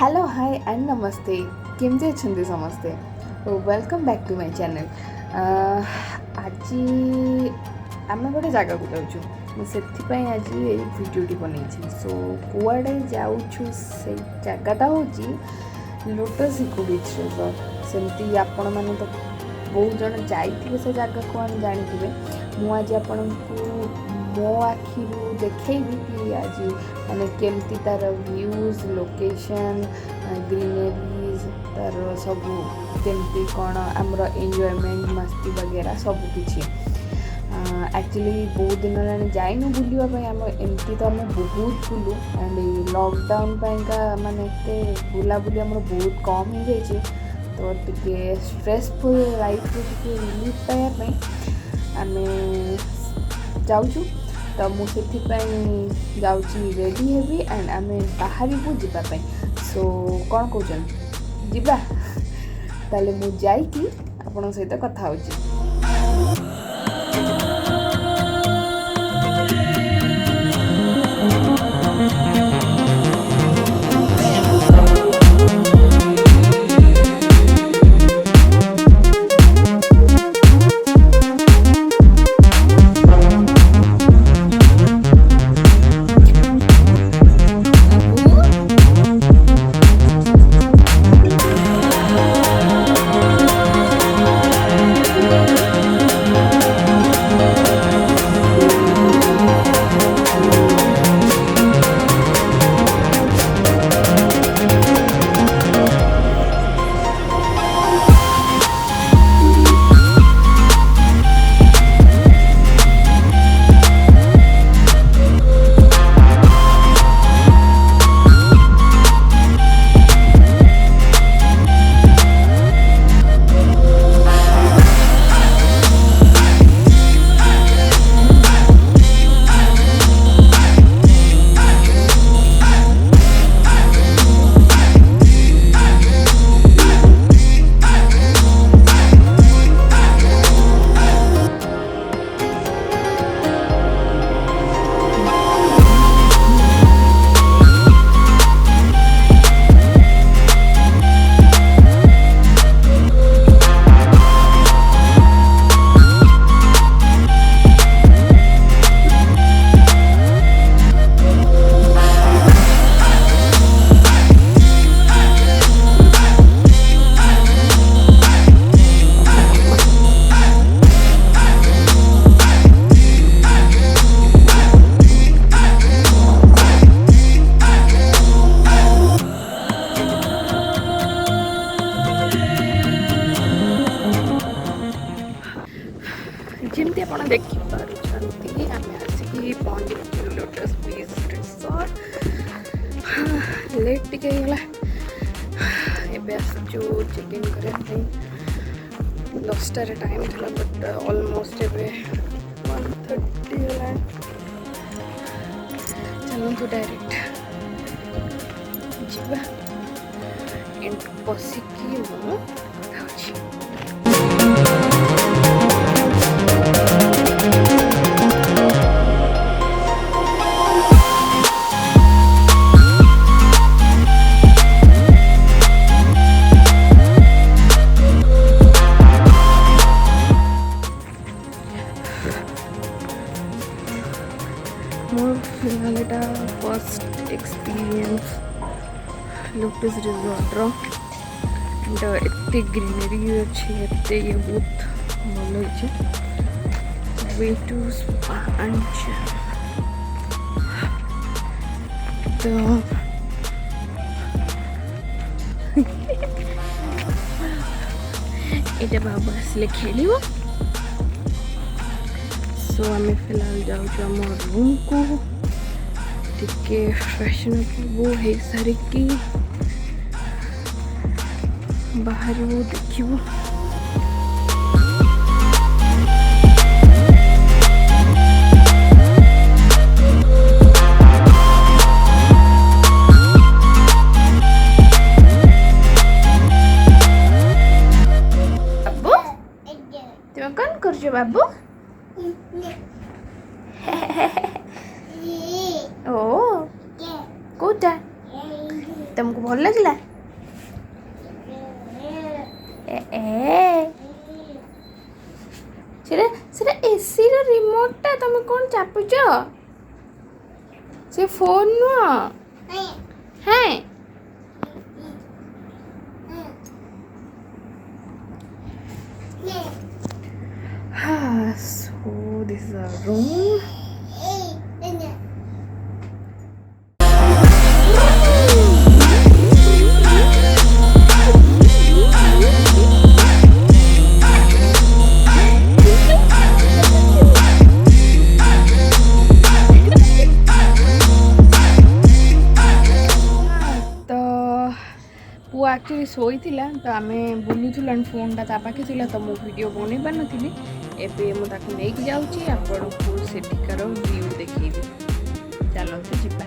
Hello hi and नमस्ते केमती अच्छे समस्ते welcome back to my channel आज आम गोटे जगह को जाऊँ से आज ये भिडियोटी बनई सो कुआड़े जाऊँ से जगटा हूँ लोटस इको बीच रिजॉर्ट सेमती आपण मैंने तो बहुत जन जाइए से जगह को हम जानी मुझे आपण को मो आखि देखी कि आज मैंने केमती तार व्यूज लोकेशन ग्रीनरीज तार सब केमती कौन आमर एंजॉयमेंट मस्ती वगैरह सब किछि एक्चुअली बहुत दिन होगा जाइनु बुलवाई आम एमती तो आम बहुत बुलू एंड लॉकडाउन का माने बुलाबुली आम बहुत कम हो जाए तो टे स्ट्रेसफुल लाइफ रिलीफ पाइबापी आम जाऊँ तो मुझे जाऊँगी रेडी हेबी एंड आम बाहर को जीवाई सो कौन कौन जीवा ताले मु जाइकी आपन सहित कथा होची। जमती आप देखिपारे आम आसिक पहुँच लोटस बीच रिसॉर्ट लेट टिके आसचु चेक इन करने 10टार टाइम था बट ऑलमोस्ट एवं 1:30 है चलतु डायरेक्ट जीवा बसिकी कथा अच्छी फिलहाल यहाँ फर्स्ट एक्सपीरियंस लोटस रिजॉर्ट्र एत ग्रीनरी अच्छे एत ये बहुत भल वे टू तो ये बाबू आसिले खेल सो आम फिलहाल जाऊँ आम रूम को टिके फैशन वो है सारिकी बाहर वो देखिबो बाबू तुम कौन कर बाबू ओ कोटा तुमको भल लगिला सेटा एसी रो रिमोट टा तुम कौन चापुच से फोन नुह है so this is our room. Actually showy थिला तो आम बुलूल फोनटा ता पाखे थिला तो मो वीडियो बनै पार नथिली एबे मु ताको नै कि जाउची आपनको सेठिकार व्यू देखैबी चलते जिबा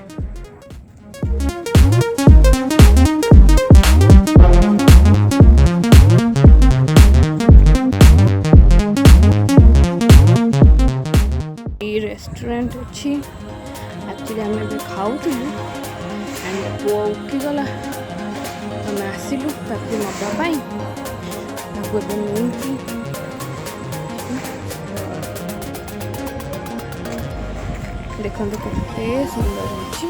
रेस्टोरेंट अच्छी एक्चुअली आम एबे खाऊथिलु एंड पुआ उठी गला आम आसिलु ताकू नबापाई ताकू एबे नहीं देखो केते सुंदर होची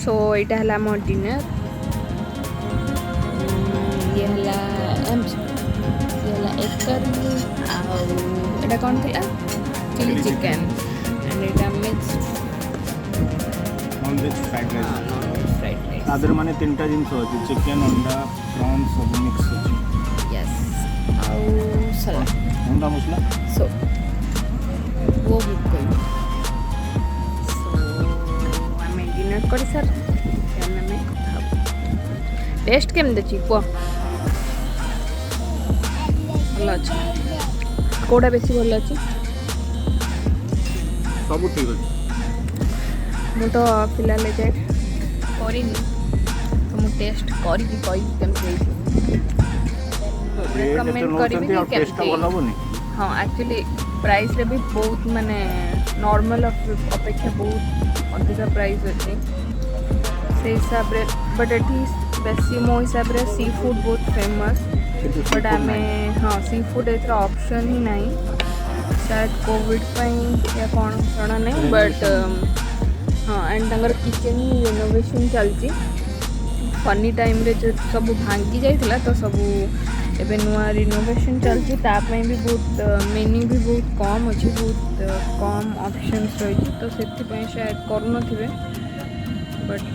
सो यहाँ है मोर डिनर ये है एग करी आटा कौन थी चिली चिकेन एंड एटा mix non veg fried rice आदर माने तीनटा जिंस अछि चिकेन अंडा प्रॉन्स सब मिक्स अछि यस आउ सलाद अंडा मसला सो वो भी कोई डिनर कर सर टेस्ट केम देखी कह भल अच्छे कौटा बेसी भल अच्छे सब ठीक अछि मु तो फिलहाल जाए करिनी तो मु टेस्ट करी केमती रेकमेंड करी केमती हाँ एक्चुअली प्राइस रे भी बहुत माने नॉर्मल अपेक्षा बहुत अधिक प्राइस अच्छे से हिसाब रे बट एटी बेसी मो हिसाब रे सी फूड बहुत फेमस बट आम हाँ सी फूड एथर ऑप्शन ही नहीं शायद कोविड या कौन जाना नहीं बट हाँ एंड तंगर किचन रेनोवेशन चलती फनी टाइम रे जो सब भांगी जाइथिला तो सब एबे नुआ रिनोवेशन चलती तापई भी बहुत मेन्यू भी बहुत कम अच्छी बहुत कम ऑप्शंस रही तो से शायद करूँ बट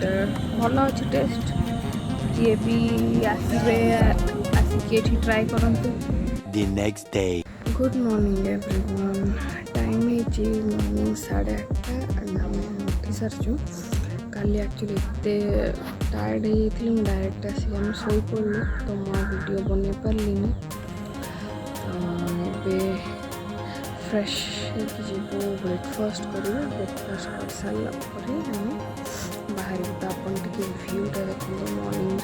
भल अच्छे टेस्ट जी भी आसवे आसिक ट्राए करंतु the next day. Good morning everyone time है मॉर्निंग 8:30 एंड हम उठी सारचु काली एक्चुअली एत टायर्ड होती मुझे डायरेक्ट आसिक आम शो पड़ू तो मुझे वीडियो बन पार्ली तो फ्रेश जीव ब्रेकफास्ट करूँ ब्रेकफास्ट कर सारापर आम बाहर तो आपन टे भ्यूटा देखो मॉर्निंग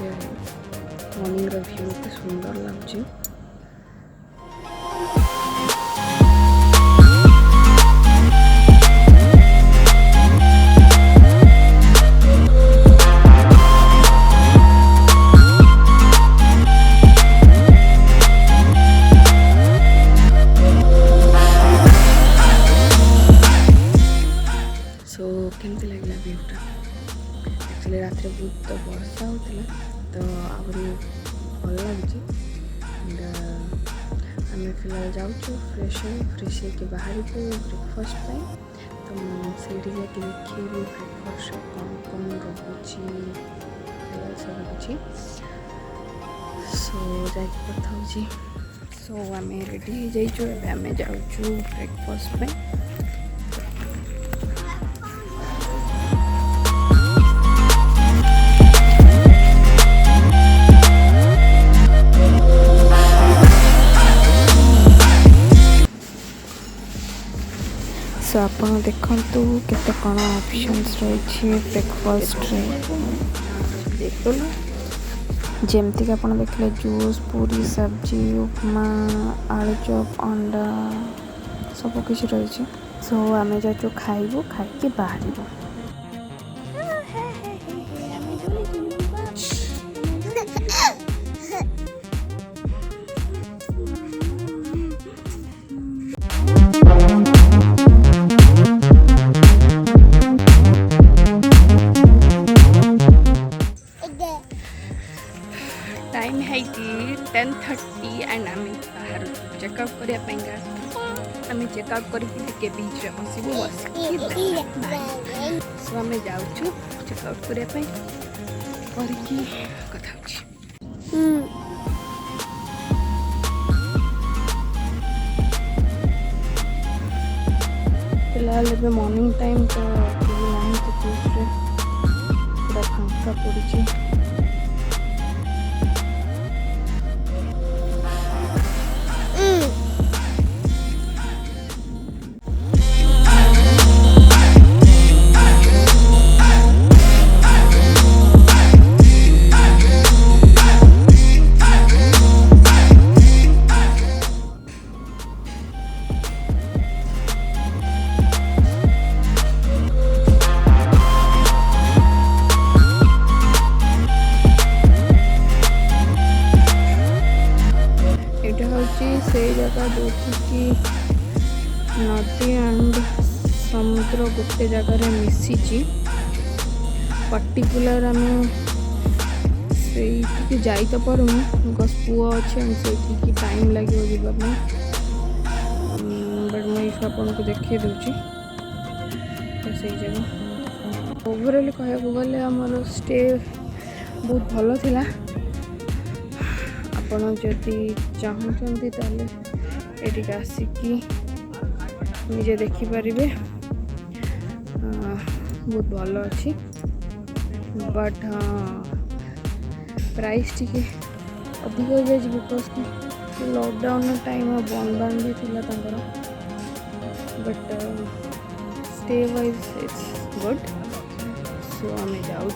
भ्यू एत सुंदर लगुच केमती लगे भ्यूटा एक्चुअली रात बहुत वर्षा होता तो आहरी भल लगुच आम फिलहाल जाऊँ फ्रेश होकर बाहर को ब्रेकफास्ट तो मुझे जाके देखी ब्रेकफास्ट कौन कौन रोचे सब किसी सो जाकि कथा सो आम रेडी हो जाइए आम जाऊँ ब्रेकफास्ट सो आपण देखंतु केते कोन ऑप्शंस रही ब्रेकफास्ट रे देखो जेमती कि आपण देखले जूस पूरी सब्जी उपमा आलू चॉप अंडा सब किसी रही। सो आम जाचु खाइबू खाइके बाहर टाइम है 10:30 एंड आम बाहर चेकआउट करने आम चेकआउट करके बीच रे बसबू सो आम जाऊँ चेकआउट करने कथा फिलहाल ए मॉर्निंग टाइम तो नहीं तो बीच रे पूरा फांका पड़ी। से जगह जो कि नदी एंड समुद्र गोटे जगार मिसी पर्टिकुलर आम से जाई तो पारूँ बिकज पुओ अच्छे से टाइम लगे जावाई बट मुझे आपन को देखे दूची तो से जगह ओवरऑल कह गले आमर स्टे बहुत भल थिला। आपण जदि चाहूँगी ताले एटिक आसिकी निजे देखिपारे बहुत भल अच्छी बट प्राइस टी अधिक हो जाए बिकज लॉकडाउन टाइम बंद बांध भी थी but stay wise it's good. So आम जाऊँ